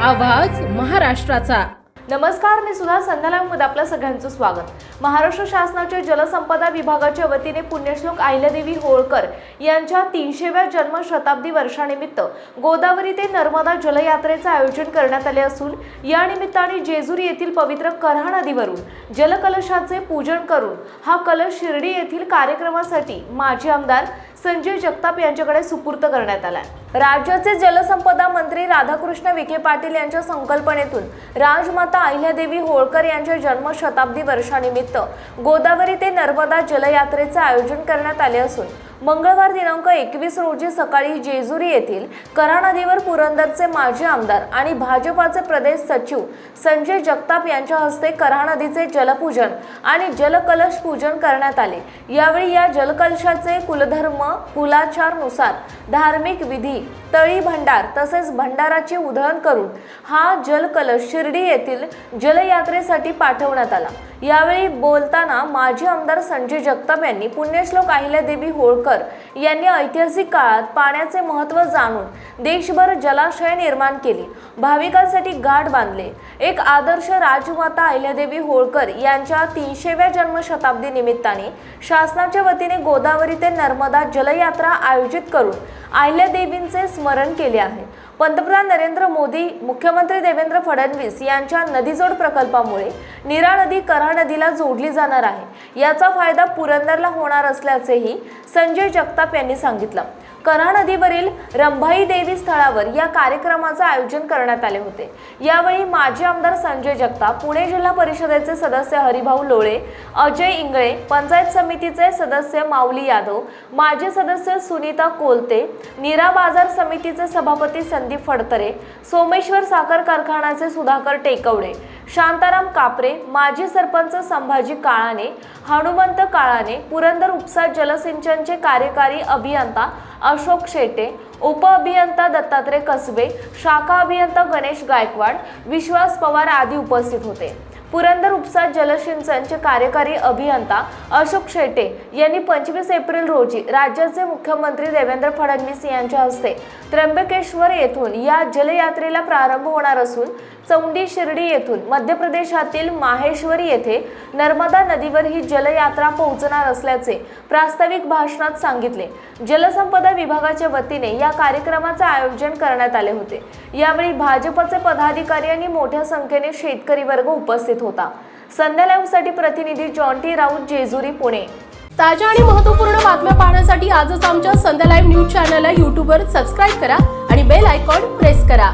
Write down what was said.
आवाज महाराष्ट्राचा। नमस्कार, मी सुधा संध्यालामध्ये आपलं सगळ्यांचं स्वागत। महाराष्ट्र शासनाच्या जलसंपदा विभागाच्या वतीने पुण्यश्लोक अहिल्यादेवी होळकर यांच्या 300व्या जन्मशताब्दी वर्षानिमित्त गोदावरी ते नर्मदा जलयात्रेचे आयोजन करण्यात आले असून या निमित्ताने जेजुरी येथील पवित्र कऱ्हा नदीवरून जलकलशाचे पूजन करून हा कलश शिर्डी येथील कार्यक्रमासाठी माजी आमदार संजय जगताप यांच्याकडे सुपूर्द करण्यात आला। राज्याचे जलसंपदा मंत्री राधाकृष्ण विखे पाटील यांच्या संकल्पनेतून राजमाता अहिल्यादेवी होळकर यांच्या जन्मशताब्दी वर्षानिमित्त गोदावरी ते नर्मदा जलयात्रेचे आयोजन करण्यात आले असून मंगळवार दिनांक 21 रोजी सकाळी जेजुरी येथील कऱ्हा नदीवर पुरंदरचे माजी आमदार आणि भाजपाचे प्रदेश सचिव संजय जगताप यांच्या हस्ते कऱ्हा नदीचे जलपूजन आणि जलकलश पूजन करण्यात आले। यावेळी या जलकलशाचे कुलधर्म कुलाचारानुसार धार्मिक विधी तळी भंडार तसेच भंडाराची उधळण करून हा जलकलश शिर्डी येथील जलयात्रेसाठी पाठवण्यात आला। यावेळी बोलताना माजी आमदार संजय जगताप यांनी पुण्यश्लोक अहिल्यादेवी होळकर यांनी ऐतिहासिक काळात पाण्याचे महत्त्व जाणून देशभर जलाशय निर्माण केली, भाविकांसाठी घाट बांधले। एक आदर्श राजमाता अहिल्यादेवी होळकर यांच्या 300व्या जन्मशताब्दी निमित्ताने शासनाच्या वतीने गोदावरी ते नर्मदा जलयात्रा आयोजित करून अहिल्यादेवींचे स्मरण केले आहे। पंतप्रधान नरेंद्र मोदी, मुख्यमंत्री देवेंद्र फडणवीस यांच्या नदीजोड प्रकल्पामुळे नीरा नदी कऱ्हा नदीला जोडली जाणार आहे। याचा फायदा पुरंदरला होणार असल्याचेही संजय जगताप यांनी सांगितलं। कऱ्हा नदीवरील रंभाई देवी स्थळावर या कार्यक्रमाचे आयोजन करण्यात आले होते। यावेळी माजी आमदार संजय जगताप, पुणे जिल्हा परिषदेचे सदस्य हरिभाऊ लोळे, अजय इंगळे, पंचायत समितीचे सदस्य माऊली यादव, माजी सदस्य सुनीता कोलते, नीरा बाजार समितीचे सभापती संदीप फडतरे, सोमेश्वर साखर कारखान्याचे सुधाकर टेकवडे, शांताराम कापरे, माजी सरपंच संभाजी काळाने, हनुमंत काळाने, पुरंदर उपसा जलसिंचनचे कार्यकारी अभियंता अशोक शेटे, उप अभियंता दत्तात्रय कसबे, शाखा अभियंता गणेश गायकवाड, विश्वास पवार आदी उपस्थित होते। पुरंदर उपसा जलसिंचनचे कार्यकारी अभियंता अशोक शेटे यांनी 25 एप्रिल रोजी राज्याचे मुख्यमंत्री देवेंद्र फडणवीस यांच्या हस्ते त्र्यंबकेश्वर येथून या जलयात्रेला प्रारंभ होणार असून चौंडी शिर्डी येथून मध्य प्रदेशातील माहेश्वरी येथे नर्मदा नदीवर ही जलयात्रा पोहोचणार असल्याचे प्रास्ताविक भाषणात सांगितले। जलसंपदा विभागाच्या वतीने या कार्यक्रमाचे आयोजन करण्यात आले होते। यावेळी भाजपचे पदाधिकारी आणि मोठ्या संख्येने शेतकरी वर्ग उपस्थित होता। संध्या लाईव्हसाठी प्रतिनिधी जॉन्टी राऊत, जेजुरी, पुणे। ताज्या आणि महत्त्वपूर्ण बातम्या पाहण्यासाठी आजच आमच्या संध्या लाईव्ह न्यूज चॅनलला YouTube वर सबस्क्राइब करा आणि बेल आयकॉन प्रेस करा।